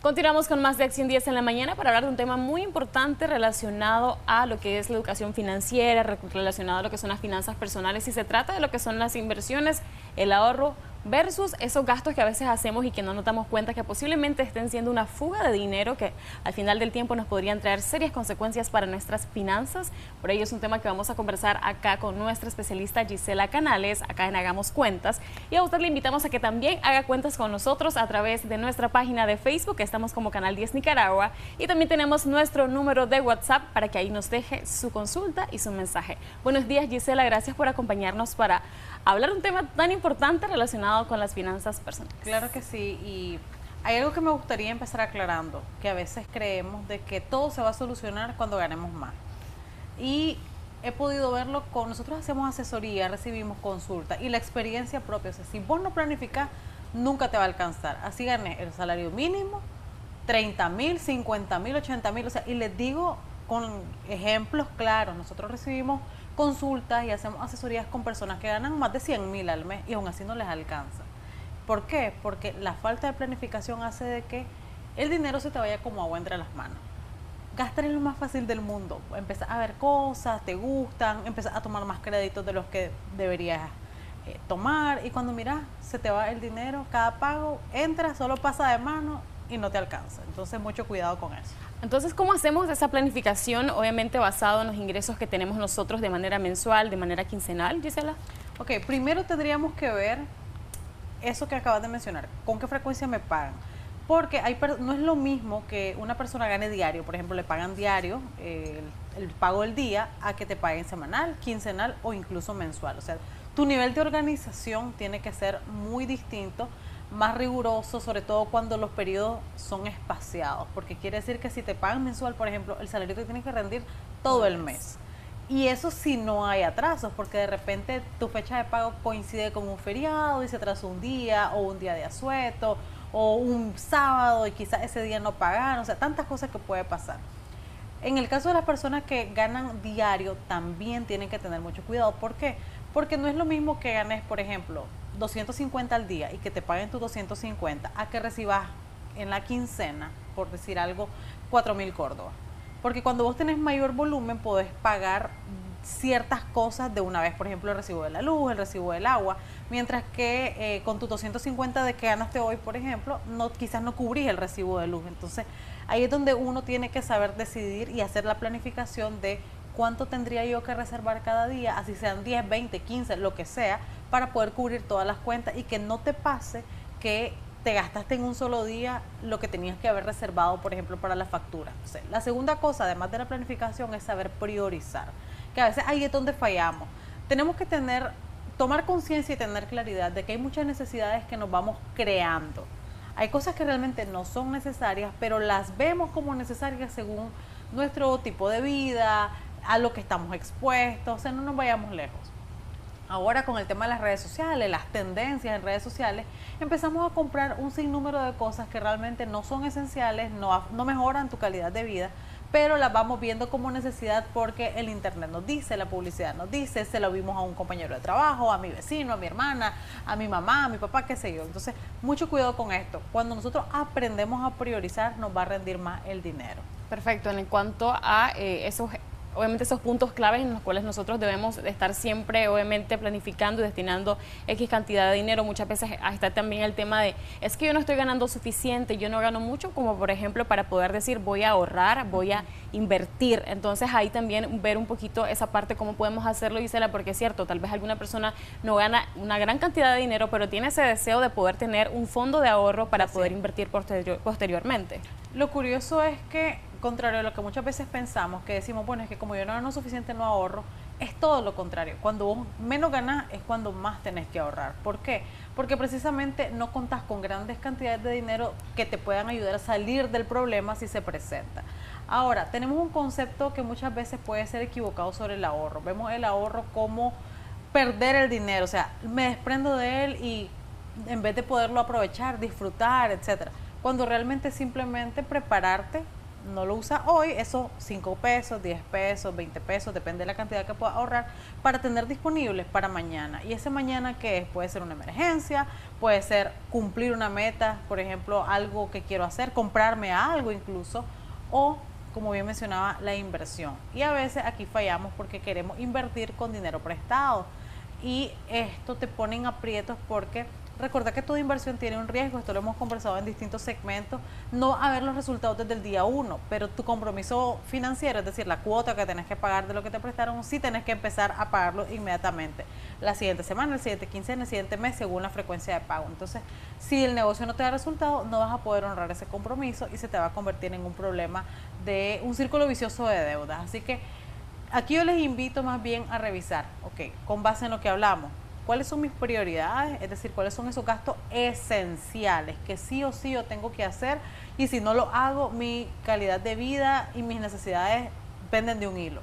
Continuamos con más de Acción 10 en la mañana para hablar de un tema muy importante relacionado a lo que es la educación financiera, relacionado a lo que son las finanzas personales, y se trata de lo que son las inversiones, el ahorro versus esos gastos que a veces hacemos y que no nos damos cuenta que posiblemente estén siendo una fuga de dinero que al final del tiempo nos podrían traer serias consecuencias para nuestras finanzas. Por ello es un tema que vamos a conversar acá con nuestra especialista Gisela Canales, acá en Hagamos Cuentas, y a usted le invitamos a que también haga cuentas con nosotros a través de nuestra página de Facebook, que estamos como Canal 10 Nicaragua, y también tenemos nuestro número de WhatsApp para que ahí nos deje su consulta y su mensaje. Buenos días, Gisela, gracias por acompañarnos para hablar de un tema tan importante relacionado con las finanzas personales. Claro que sí, y hay algo que me gustaría empezar aclarando, que a veces creemos de que todo se va a solucionar cuando ganemos más. Y he podido verlo nosotros hacemos asesoría, recibimos consulta y la experiencia propia, o sea, si vos no planificás, nunca te va a alcanzar. Así gané el salario mínimo, 30.000, 50.000, 80.000, o sea, y les digo con ejemplos claros, nosotros recibimos consultas y hacemos asesorías con personas que ganan más de 100.000 al mes y aún así no les alcanza. ¿Por qué? Porque la falta de planificación hace de que el dinero se te vaya como agua entre las manos. Gastar es lo más fácil del mundo. Empezás a ver cosas, te gustan, empezás a tomar más créditos de los que deberías tomar, y cuando miras se te va el dinero, cada pago entra, solo pasa de mano y no te alcanza. Entonces mucho cuidado con eso. Entonces, ¿cómo hacemos esa planificación, obviamente basado en los ingresos que tenemos nosotros de manera mensual, de manera quincenal, Gisela? Ok, primero tendríamos que ver eso que acabas de mencionar, con qué frecuencia me pagan. Porque no es lo mismo que una persona gane diario, por ejemplo, le pagan diario el pago del día, a que te paguen semanal, quincenal o incluso mensual. O sea, tu nivel de organización tiene que ser muy distinto, más riguroso, sobre todo cuando los periodos son espaciados, porque quiere decir que si te pagan mensual, por ejemplo, el salario te tiene que rendir todo el mes. Y eso si no hay atrasos, porque de repente tu fecha de pago coincide con un feriado y se atrasó un día, o un día de asueto, o un sábado y quizás ese día no pagaron, o sea, tantas cosas que puede pasar. En el caso de las personas que ganan diario, también tienen que tener mucho cuidado. ¿Por qué? Porque no es lo mismo que ganes, por ejemplo, 250 al día y que te paguen tus 250, a que recibas en la quincena, por decir algo, 4.000 córdobas. Porque cuando vos tenés mayor volumen, podés pagar ciertas cosas de una vez, por ejemplo, el recibo de la luz, el recibo del agua, mientras que con tus 250 de que ganaste hoy, por ejemplo, quizás no cubrís el recibo de luz. Entonces, ahí es donde uno tiene que saber decidir y hacer la planificación de cuánto tendría yo que reservar cada día, así sean 10, 20, 15, lo que sea, para poder cubrir todas las cuentas y que no te pase que te gastaste en un solo día lo que tenías que haber reservado, por ejemplo, para la factura. O sea, la segunda cosa, además de la planificación, es saber priorizar, que a veces ahí es donde fallamos. Tenemos que tomar conciencia y tener claridad de que hay muchas necesidades que nos vamos creando. Hay cosas que realmente no son necesarias, pero las vemos como necesarias según nuestro tipo de vida, a lo que estamos expuestos, o sea, no nos vayamos lejos. Ahora con el tema de las redes sociales, las tendencias en redes sociales, empezamos a comprar un sinnúmero de cosas que realmente no son esenciales, no mejoran tu calidad de vida, pero las vamos viendo como necesidad porque el internet nos dice, la publicidad nos dice, se lo vimos a un compañero de trabajo, a mi vecino, a mi hermana, a mi mamá, a mi papá, qué sé yo. Entonces, mucho cuidado con esto. Cuando nosotros aprendemos a priorizar, nos va a rendir más el dinero. Perfecto, en cuanto a obviamente esos puntos claves en los cuales nosotros debemos estar siempre, obviamente, planificando y destinando X cantidad de dinero. Muchas veces está también el tema de, es que yo no estoy ganando suficiente, yo no gano mucho, como por ejemplo para poder decir voy a ahorrar, voy a invertir. Entonces ahí también ver un poquito esa parte, cómo podemos hacerlo, Gisela, porque es cierto, tal vez alguna persona no gana una gran cantidad de dinero, pero tiene ese deseo de poder tener un fondo de ahorro para poder invertir posteriormente. Lo curioso es que, contrario a lo que muchas veces pensamos, que decimos, bueno, es que como yo no gano suficiente no ahorro, es todo lo contrario. Cuando vos menos ganás es cuando más tenés que ahorrar. ¿Por qué? Porque precisamente no contás con grandes cantidades de dinero que te puedan ayudar a salir del problema si se presenta. Ahora, tenemos un concepto que muchas veces puede ser equivocado sobre el ahorro. Vemos el ahorro como perder el dinero, o sea, me desprendo de él y en vez de poderlo aprovechar, disfrutar, etcétera. Cuando realmente simplemente prepararte no lo usa hoy, esos 5 pesos, 10 pesos, 20 pesos, depende de la cantidad que pueda ahorrar, para tener disponibles para mañana. ¿Y ese mañana qué es? Puede ser una emergencia, puede ser cumplir una meta, por ejemplo, algo que quiero hacer, comprarme algo incluso, o como bien mencionaba, la inversión. Y a veces aquí fallamos porque queremos invertir con dinero prestado. Y esto te pone en aprietos porque recuerda que toda inversión tiene un riesgo, esto lo hemos conversado en distintos segmentos, no a ver los resultados desde el día 1, pero tu compromiso financiero, es decir, la cuota que tenés que pagar de lo que te prestaron, sí tenés que empezar a pagarlo inmediatamente, la siguiente semana, el siguiente quincena, el siguiente mes, según la frecuencia de pago. Entonces, si el negocio no te da resultado, no vas a poder honrar ese compromiso y se te va a convertir en un problema de un círculo vicioso de deudas. Así que aquí yo les invito más bien a revisar, ok, con base en lo que hablamos, cuáles son mis prioridades, es decir, cuáles son esos gastos esenciales que sí o sí yo tengo que hacer, y si no lo hago, mi calidad de vida y mis necesidades penden de un hilo.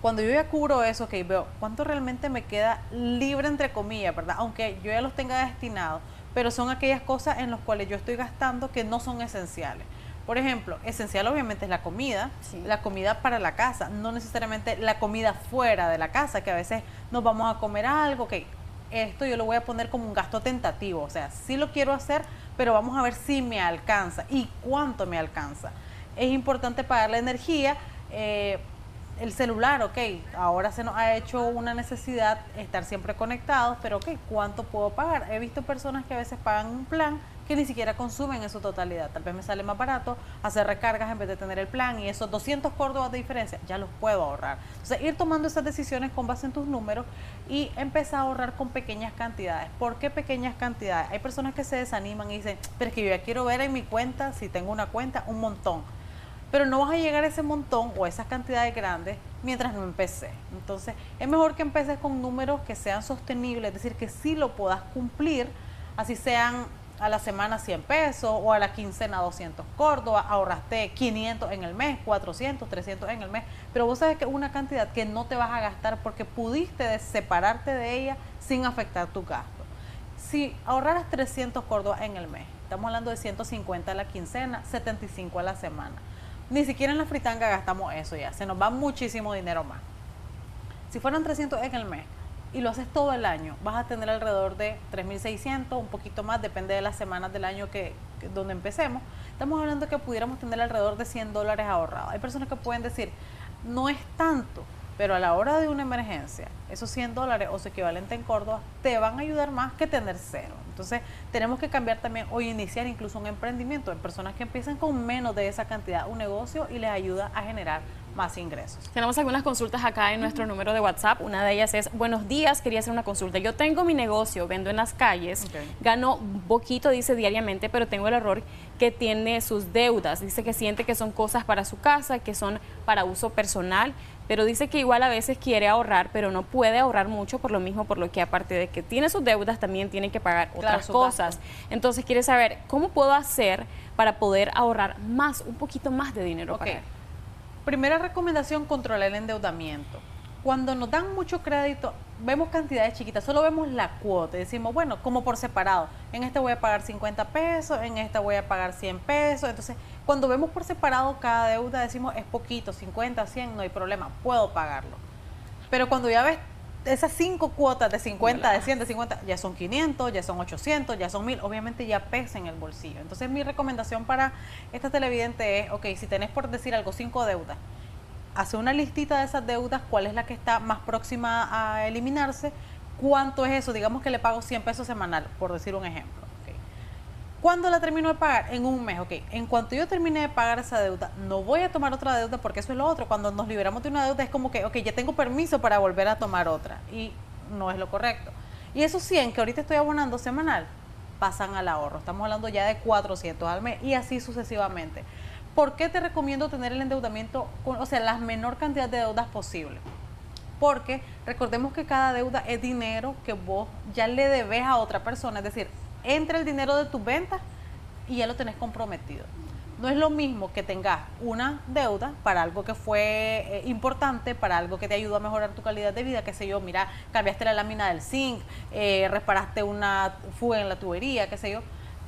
Cuando yo ya cubro eso, ok, veo cuánto realmente me queda libre, entre comillas, ¿verdad? Aunque yo ya los tenga destinados, pero son aquellas cosas en las cuales yo estoy gastando que no son esenciales. Por ejemplo, esencial obviamente es la comida, sí, la comida para la casa, no necesariamente la comida fuera de la casa, que a veces nos vamos a comer algo, que esto yo lo voy a poner como un gasto tentativo, o sea, sí lo quiero hacer, pero vamos a ver si me alcanza y cuánto me alcanza. Es importante pagar la energía, el celular, ok, ahora se nos ha hecho una necesidad estar siempre conectados, pero ok, ¿cuánto puedo pagar? He visto personas que a veces pagan un plan que ni siquiera consumen en su totalidad. Tal vez me sale más barato hacer recargas en vez de tener el plan, y esos 200 córdobas de diferencia ya los puedo ahorrar. Entonces, ir tomando esas decisiones con base en tus números y empezar a ahorrar con pequeñas cantidades. ¿Por qué pequeñas cantidades? Hay personas que se desaniman y dicen, pero es que yo ya quiero ver en mi cuenta, si tengo una cuenta, un montón. Pero no vas a llegar a ese montón o a esas cantidades grandes mientras no empecé. Entonces, es mejor que empieces con números que sean sostenibles, es decir, que sí lo puedas cumplir, así sean a la semana 100 pesos o a la quincena 200 córdobas, ahorraste 500 en el mes, 400, 300 en el mes, pero vos sabes que es una cantidad que no te vas a gastar porque pudiste separarte de ella sin afectar tu gasto. Si ahorraras 300 córdobas en el mes, estamos hablando de 150 a la quincena, 75 a la semana. Ni siquiera en la fritanga gastamos eso ya, se nos va muchísimo dinero más. Si fueran 300 en el mes y lo haces todo el año, vas a tener alrededor de 3.600, un poquito más, depende de las semanas del año donde empecemos. Estamos hablando que pudiéramos tener alrededor de $100 ahorrados. Hay personas que pueden decir, no es tanto, pero a la hora de una emergencia, esos $100 o su equivalente en Córdoba te van a ayudar más que tener cero. Entonces, tenemos que cambiar también o iniciar incluso un emprendimiento en personas que empiezan con menos de esa cantidad, un negocio, y les ayuda a generar más ingresos. Tenemos algunas consultas acá en nuestro número de WhatsApp. Una de ellas es, buenos días, quería hacer una consulta. Yo tengo mi negocio, vendo en las calles, gano poquito, dice, diariamente, pero tengo el error que tiene sus deudas. Dice que siente que son cosas para su casa, que son para uso personal, pero dice que igual a veces quiere ahorrar, pero no puede ahorrar mucho por lo mismo, por lo que aparte de que tiene sus deudas, también tiene que pagar otras cosas. Entonces quiere saber, ¿cómo puedo hacer para poder ahorrar más, un poquito más de dinero para él? Primera recomendación, controlar el endeudamiento. Cuando nos dan mucho crédito, vemos cantidades chiquitas, solo vemos la cuota y decimos, bueno, como por separado, en este voy a pagar 50 pesos, en esta voy a pagar 100 pesos. Entonces, cuando vemos por separado cada deuda, decimos, es poquito, 50, 100, no hay problema, puedo pagarlo. Pero cuando ya ves esas 5 cuotas de 50, de 100, de 50, ya son 500, ya son 800, ya son 1000, obviamente ya pesa en el bolsillo. Entonces, mi recomendación para esta televidente es, ok, si tenés, por decir algo, 5 deudas, hace una listita de esas deudas, cuál es la que está más próxima a eliminarse, cuánto es eso, digamos que le pago 100 pesos semanal, por decir un ejemplo. Okay. ¿Cuándo la termino de pagar? En un mes, ok. En cuanto yo termine de pagar esa deuda, no voy a tomar otra deuda, porque eso es lo otro. Cuando nos liberamos de una deuda es como que, ok, ya tengo permiso para volver a tomar otra, y no es lo correcto. Y esos 100 que ahorita estoy abonando semanal, pasan al ahorro. Estamos hablando ya de 400 al mes, y así sucesivamente. ¿Por qué te recomiendo tener el endeudamiento, o sea, la menor cantidad de deudas posible? Porque recordemos que cada deuda es dinero que vos ya le debes a otra persona, es decir, entra el dinero de tus ventas y ya lo tenés comprometido. No es lo mismo que tengas una deuda para algo que fue importante, para algo que te ayudó a mejorar tu calidad de vida, qué sé yo, mira, cambiaste la lámina del zinc, reparaste una fuga en la tubería, qué sé yo,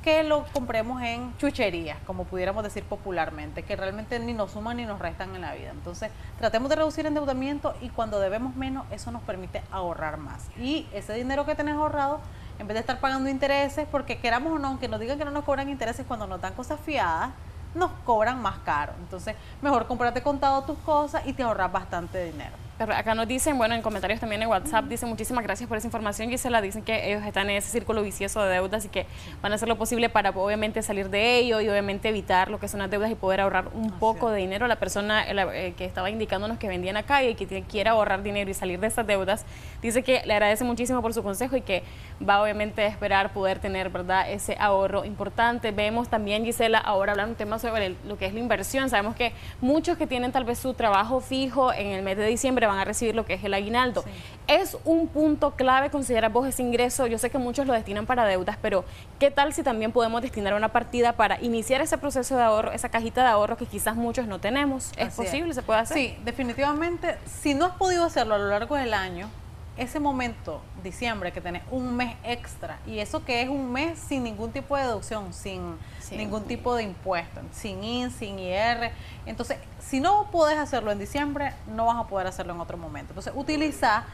que lo compremos en chucherías, como pudiéramos decir popularmente, que realmente ni nos suman ni nos restan en la vida. Entonces, tratemos de reducir endeudamiento y cuando debemos menos, eso nos permite ahorrar más. Y ese dinero que tenés ahorrado, en vez de estar pagando intereses, porque queramos o no, aunque nos digan que no nos cobran intereses cuando nos dan cosas fiadas, nos cobran más caro. Entonces, mejor comprarte contado tus cosas y te ahorras bastante dinero. Acá nos dicen, bueno, en comentarios también en WhatsApp, dicen muchísimas gracias por esa información, Gisela. Dicen que ellos están en ese círculo vicioso de deudas y que van a hacer lo posible para obviamente salir de ello y obviamente evitar lo que son las deudas y poder ahorrar un poco de dinero. La persona que estaba indicándonos que vendía en la calle y que quiere ahorrar dinero y salir de esas deudas, dice que le agradece muchísimo por su consejo y que va obviamente a esperar poder tener, ¿verdad?, ese ahorro importante. Vemos también, Gisela, ahora hablar un tema sobre lo que es la inversión. Sabemos que muchos que tienen tal vez su trabajo fijo en el mes de diciembre van a recibir lo que es el aguinaldo. Sí. Es un punto clave considerar vos ese ingreso. Yo sé que muchos lo destinan para deudas, pero ¿qué tal si también podemos destinar una partida para iniciar ese proceso de ahorro, esa cajita de ahorro que quizás muchos no tenemos? ¿Es posible? ¿Se puede hacer? Sí, definitivamente. Si no has podido hacerlo a lo largo del año, ese momento, diciembre, que tenés un mes extra, y eso que es un mes sin ningún tipo de deducción, sin ningún tipo de impuesto, sin IN, sin IR. Entonces, si no podés hacerlo en diciembre, no vas a poder hacerlo en otro momento. Entonces, utiliza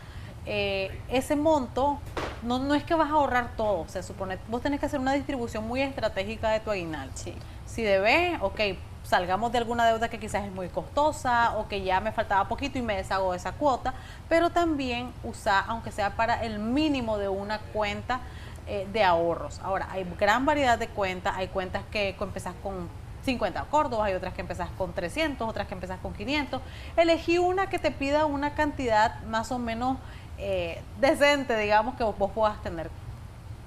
ese monto. No es que vas a ahorrar todo, se supone. Vos tenés que hacer una distribución muy estratégica de tu aguinaldo. Sí. Si debes, ok, salgamos de alguna deuda que quizás es muy costosa o que ya me faltaba poquito y me deshago de esa cuota, pero también usar, aunque sea para el mínimo de una cuenta de ahorros. Ahora, hay gran variedad de cuentas, hay cuentas que empezás con 50 córdobas, hay otras que empezás con 300, otras que empezás con 500. Elegí una que te pida una cantidad más o menos decente, digamos, que vos puedas tener.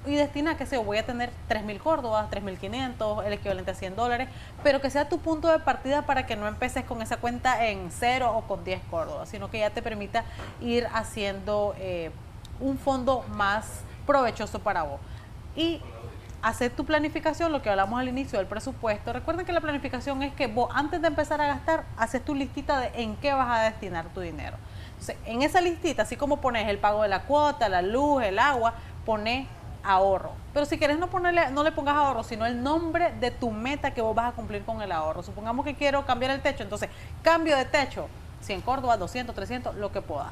Y destina, que sé, voy a tener 3.000 córdobas, 3.500, el equivalente a $100, pero que sea tu punto de partida para que no empeces con esa cuenta en 0 o con 10 córdobas, sino que ya te permita ir haciendo un fondo más provechoso para vos. Y hacer tu planificación, lo que hablamos al inicio del presupuesto. Recuerden que la planificación es que vos, antes de empezar a gastar, haces tu listita de en qué vas a destinar tu dinero. Entonces, en esa listita, así como pones el pago de la cuota, la luz, el agua, pones ahorro. Pero si quieres no le pongas ahorro, sino el nombre de tu meta que vos vas a cumplir con el ahorro. Supongamos que quiero cambiar el techo, entonces cambio de techo, 100 córdobas, 200, 300, lo que pueda.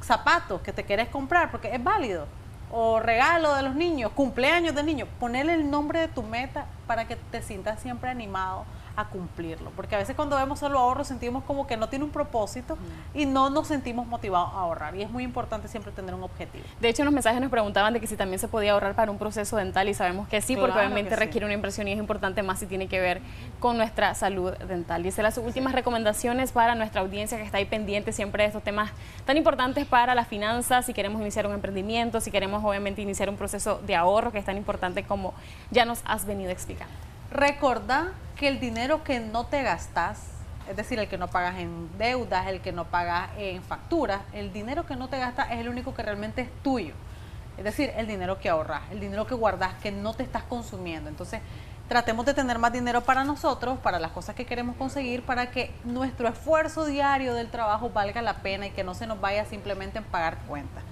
Zapatos que te quieres comprar porque es válido, o regalo de los niños, cumpleaños de niños, ponerle el nombre de tu meta para que te sientas siempre animado a cumplirlo, porque a veces cuando vemos solo ahorro sentimos como que no tiene un propósito y no nos sentimos motivados a ahorrar, y es muy importante siempre tener un objetivo. De hecho, en los mensajes nos preguntaban de que si también se podía ahorrar para un proceso dental y sabemos que sí, porque obviamente requiere una inversión y es importante más si tiene que ver con nuestra salud dental. Dice las últimas recomendaciones para nuestra audiencia que está ahí pendiente siempre de estos temas tan importantes para las finanzas, si queremos iniciar un emprendimiento, si queremos obviamente iniciar un proceso de ahorro que es tan importante como ya nos has venido explicando. Recordá que el dinero que no te gastas, es decir, el que no pagas en deudas, el que no pagas en facturas, el dinero que no te gastas es el único que realmente es tuyo. Es decir, el dinero que ahorras, el dinero que guardas, que no te estás consumiendo. Entonces, tratemos de tener más dinero para nosotros, para las cosas que queremos conseguir, para que nuestro esfuerzo diario del trabajo valga la pena y que no se nos vaya simplemente en pagar cuentas.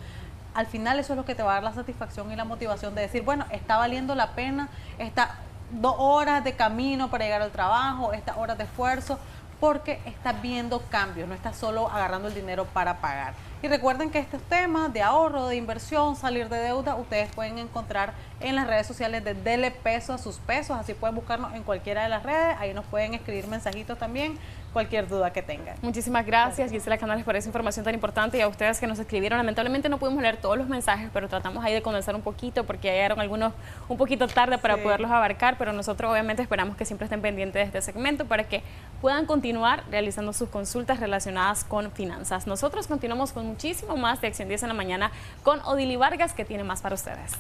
Al final eso es lo que te va a dar la satisfacción y la motivación de decir, bueno, está valiendo la pena esta 2 horas de camino para llegar al trabajo, estas horas de esfuerzo, porque estás viendo cambios, no estás solo agarrando el dinero para pagar. Y recuerden que estos temas de ahorro, de inversión, salir de deuda, ustedes pueden encontrar en las redes sociales de Dele Peso a sus pesos, así pueden buscarnos en cualquiera de las redes, ahí nos pueden escribir mensajitos también, cualquier duda que tengan. Muchísimas gracias, Gisela Canales, por esa información tan importante, y a ustedes que nos escribieron. Lamentablemente no pudimos leer todos los mensajes, pero tratamos ahí de condensar un poquito, porque llegaron algunos un poquito tarde para poderlos abarcar, pero nosotros obviamente esperamos que siempre estén pendientes de este segmento para que puedan continuar realizando sus consultas relacionadas con finanzas. Nosotros continuamos con muchísimo más de Acción 10 en la mañana con Odili Vargas, que tiene más para ustedes.